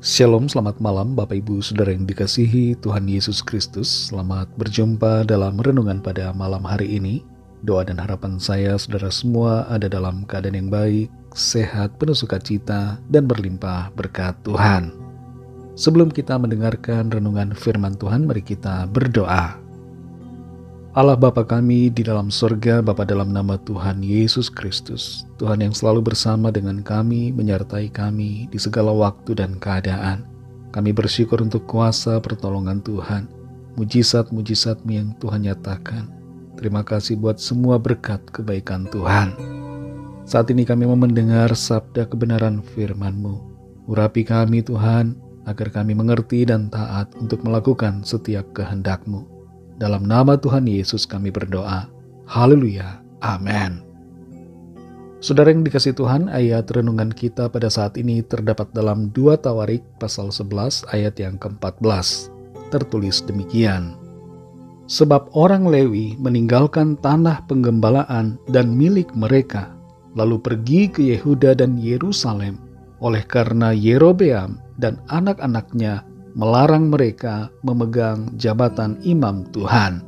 Shalom, selamat malam Bapak Ibu Saudara yang dikasihi Tuhan Yesus Kristus. Selamat berjumpa dalam renungan pada malam hari ini. Doa dan harapan saya saudara semua ada dalam keadaan yang baik, sehat, penuh sukacita, dan berlimpah berkat Tuhan. Sebelum kita mendengarkan renungan firman Tuhan, mari kita berdoa. Allah Bapa kami di dalam sorga, Bapa dalam nama Tuhan Yesus Kristus, Tuhan yang selalu bersama dengan kami, menyertai kami di segala waktu dan keadaan. Kami bersyukur untuk kuasa pertolongan Tuhan, mujizat-mujizat-Mu yang Tuhan nyatakan. Terima kasih buat semua berkat kebaikan Tuhan. Saat ini kami mau mendengar sabda kebenaran firman-Mu. Urapi kami Tuhan, agar kami mengerti dan taat untuk melakukan setiap kehendak-Mu. Dalam nama Tuhan Yesus kami berdoa. Haleluya. Amin. Saudara yang dikasihi Tuhan, ayat renungan kita pada saat ini terdapat dalam 2 Tawarik pasal 11 ayat yang ke-14. Tertulis demikian. Sebab orang Lewi meninggalkan tanah penggembalaan dan milik mereka, lalu pergi ke Yehuda dan Yerusalem, oleh karena Yerobeam dan anak-anaknya melarang mereka memegang jabatan imam Tuhan.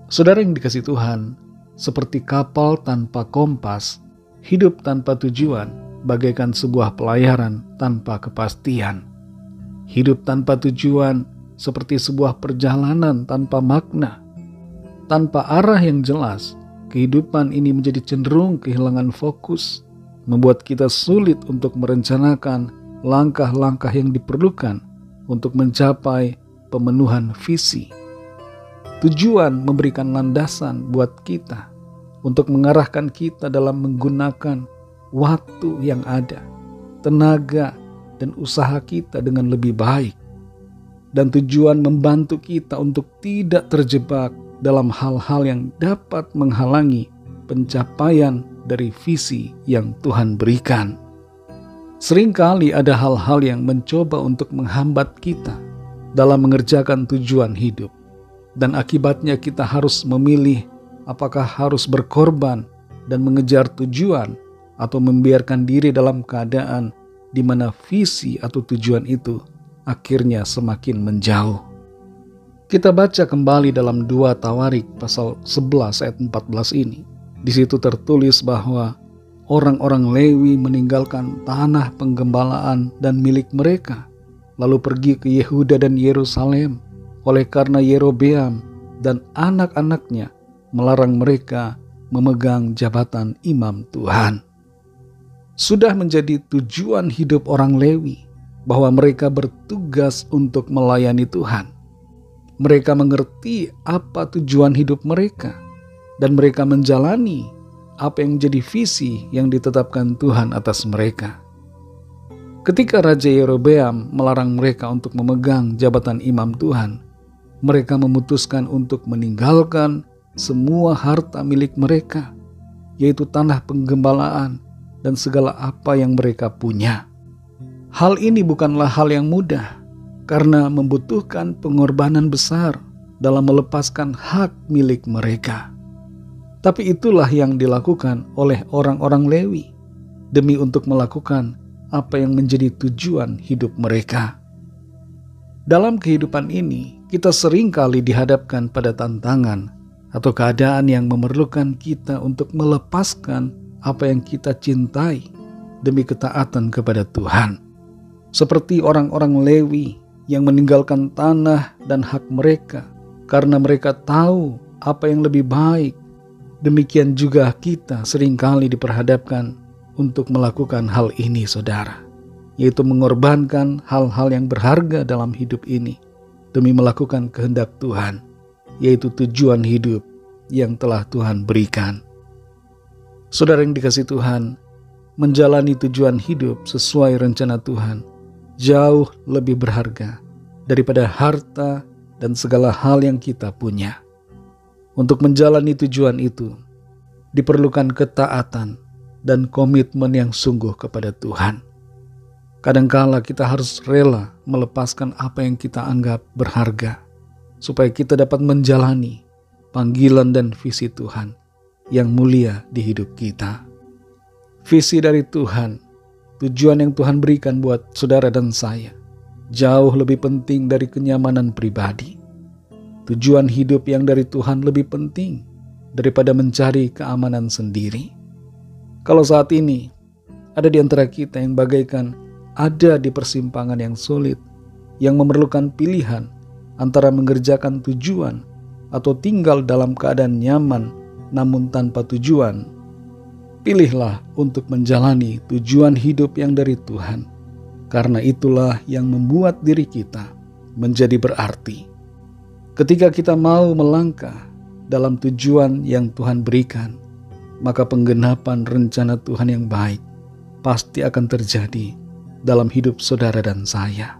Saudara yang dikasihi Tuhan, seperti kapal tanpa kompas, hidup tanpa tujuan, bagaikan sebuah pelayaran tanpa kepastian. Hidup tanpa tujuan seperti sebuah perjalanan tanpa makna. Tanpa arah yang jelas, kehidupan ini menjadi cenderung kehilangan fokus, membuat kita sulit untuk merencanakan langkah-langkah yang diperlukan untuk mencapai pemenuhan visi. Tujuan memberikan landasan buat kita untuk mengarahkan kita dalam menggunakan waktu yang ada, tenaga, dan usaha kita dengan lebih baik. Dan tujuan membantu kita untuk tidak terjebak dalam hal-hal yang dapat menghalangi pencapaian dari visi yang Tuhan berikan. Seringkali ada hal-hal yang mencoba untuk menghambat kita dalam mengerjakan tujuan hidup. Dan akibatnya kita harus memilih apakah harus berkorban dan mengejar tujuan atau membiarkan diri dalam keadaan di mana visi atau tujuan itu akhirnya semakin menjauh. Kita baca kembali dalam 2 Tawarik pasal 11 ayat 14 ini. Di situ tertulis bahwa orang-orang Lewi meninggalkan tanah penggembalaan dan milik mereka, lalu pergi ke Yehuda dan Yerusalem, oleh karena Yerobeam dan anak-anaknya melarang mereka memegang jabatan imam Tuhan. Sudah menjadi tujuan hidup orang Lewi bahwa mereka bertugas untuk melayani Tuhan. Mereka mengerti apa tujuan hidup mereka, dan mereka menjalani apa yang menjadi visi yang ditetapkan Tuhan atas mereka. Ketika Raja Yerobeam melarang mereka untuk memegang jabatan imam Tuhan, mereka memutuskan untuk meninggalkan semua harta milik mereka, yaitu tanah penggembalaan dan segala apa yang mereka punya. Hal ini bukanlah hal yang mudah, karena membutuhkan pengorbanan besar dalam melepaskan hak milik mereka. Tapi itulah yang dilakukan oleh orang-orang Lewi demi untuk melakukan apa yang menjadi tujuan hidup mereka. Dalam kehidupan ini, kita seringkali dihadapkan pada tantangan atau keadaan yang memerlukan kita untuk melepaskan apa yang kita cintai demi ketaatan kepada Tuhan. Seperti orang-orang Lewi yang meninggalkan tanah dan hak mereka karena mereka tahu apa yang lebih baik. Demikian juga kita seringkali diperhadapkan untuk melakukan hal ini, saudara, yaitu mengorbankan hal-hal yang berharga dalam hidup ini demi melakukan kehendak Tuhan, yaitu tujuan hidup yang telah Tuhan berikan. Saudara yang dikasihi Tuhan, menjalani tujuan hidup sesuai rencana Tuhan jauh lebih berharga daripada harta dan segala hal yang kita punya. Untuk menjalani tujuan itu, diperlukan ketaatan dan komitmen yang sungguh kepada Tuhan. Kadangkala kita harus rela melepaskan apa yang kita anggap berharga, supaya kita dapat menjalani panggilan dan visi Tuhan yang mulia di hidup kita. Visi dari Tuhan tujuan yang Tuhan berikan buat saudara dan saya jauh lebih penting dari kenyamanan pribadi. Tujuan hidup yang dari Tuhan lebih penting daripada mencari keamanan sendiri. Kalau saat ini ada di antara kita yang bagaikan ada di persimpangan yang sulit, yang memerlukan pilihan antara mengerjakan tujuan atau tinggal dalam keadaan nyaman namun tanpa tujuan, pilihlah untuk menjalani tujuan hidup yang dari Tuhan, karena itulah yang membuat diri kita menjadi berarti. Ketika kita mau melangkah dalam tujuan yang Tuhan berikan, maka penggenapan rencana Tuhan yang baik pasti akan terjadi dalam hidup saudara dan saya.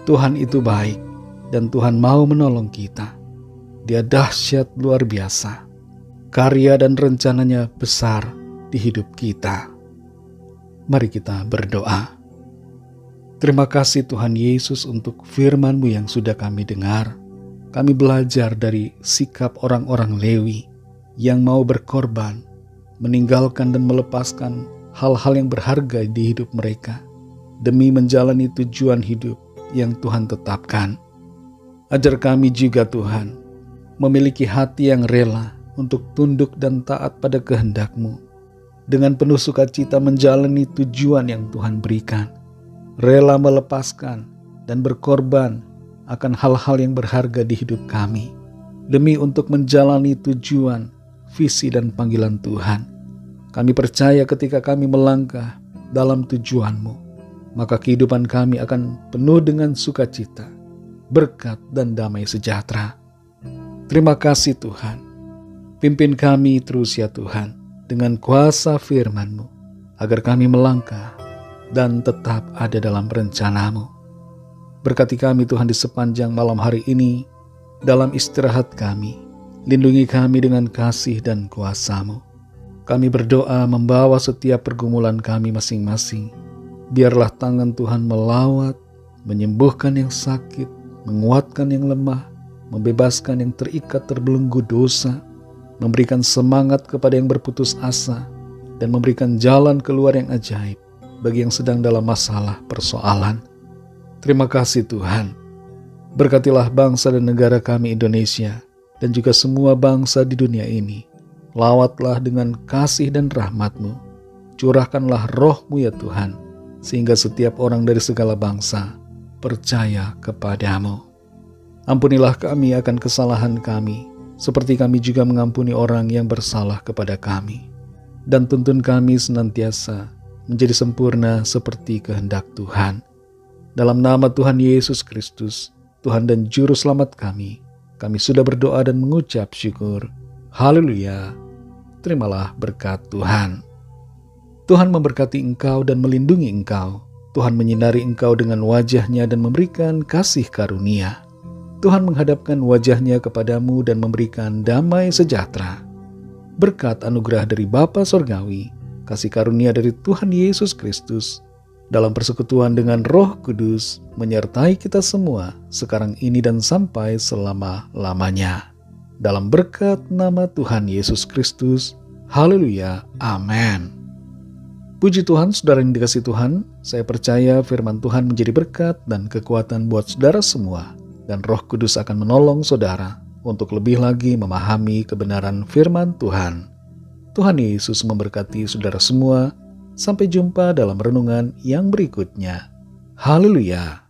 Tuhan itu baik dan Tuhan mau menolong kita. Dia dahsyat luar biasa. Karya dan rencananya besar di hidup kita. Mari kita berdoa. Terima kasih Tuhan Yesus untuk firman-Mu yang sudah kami dengar. Kami belajar dari sikap orang-orang Lewi yang mau berkorban, meninggalkan dan melepaskan hal-hal yang berharga di hidup mereka demi menjalani tujuan hidup yang Tuhan tetapkan. Ajar kami juga Tuhan memiliki hati yang rela untuk tunduk dan taat pada kehendak-Mu, dengan penuh sukacita menjalani tujuan yang Tuhan berikan, rela melepaskan dan berkorban akan hal-hal yang berharga di hidup kami, demi untuk menjalani tujuan, visi dan panggilan Tuhan. Kami percaya ketika kami melangkah dalam tujuan-Mu, maka kehidupan kami akan penuh dengan sukacita, berkat dan damai sejahtera. Terima kasih Tuhan. Pimpin kami terus ya Tuhan dengan kuasa firman-Mu, agar kami melangkah dan tetap ada dalam rencana-Mu. Berkati kami Tuhan di sepanjang malam hari ini, dalam istirahat kami. Lindungi kami dengan kasih dan kuasa-Mu. Kami berdoa membawa setiap pergumulan kami masing-masing. Biarlah tangan Tuhan melawat, menyembuhkan yang sakit, menguatkan yang lemah, membebaskan yang terikat terbelenggu dosa, memberikan semangat kepada yang berputus asa, dan memberikan jalan keluar yang ajaib bagi yang sedang dalam masalah persoalan. Terima kasih Tuhan. Berkatilah bangsa dan negara kami Indonesia dan juga semua bangsa di dunia ini. Lawatlah dengan kasih dan rahmat-Mu. Curahkanlah roh-Mu ya Tuhan, sehingga setiap orang dari segala bangsa percaya kepada-Mu. Ampunilah kami akan kesalahan kami, seperti kami juga mengampuni orang yang bersalah kepada kami. Dan tuntun kami senantiasa menjadi sempurna seperti kehendak Tuhan. Dalam nama Tuhan Yesus Kristus, Tuhan dan Juru Selamat kami sudah berdoa dan mengucap syukur. Haleluya. Terimalah berkat Tuhan. Tuhan memberkati engkau dan melindungi engkau. Tuhan menyinari engkau dengan wajah-Nya dan memberikan kasih karunia. Tuhan menghadapkan wajah-Nya kepadamu dan memberikan damai sejahtera. Berkat anugerah dari Bapa Sorgawi, kasih karunia dari Tuhan Yesus Kristus, dalam persekutuan dengan Roh Kudus, menyertai kita semua sekarang ini dan sampai selama-lamanya. Dalam berkat nama Tuhan Yesus Kristus. Haleluya. Amin. Puji Tuhan, saudara yang dikasihi Tuhan, saya percaya firman Tuhan menjadi berkat dan kekuatan buat saudara semua, dan Roh Kudus akan menolong saudara untuk lebih lagi memahami kebenaran firman Tuhan. Tuhan Yesus memberkati saudara semua. Sampai jumpa dalam renungan yang berikutnya. Haleluya.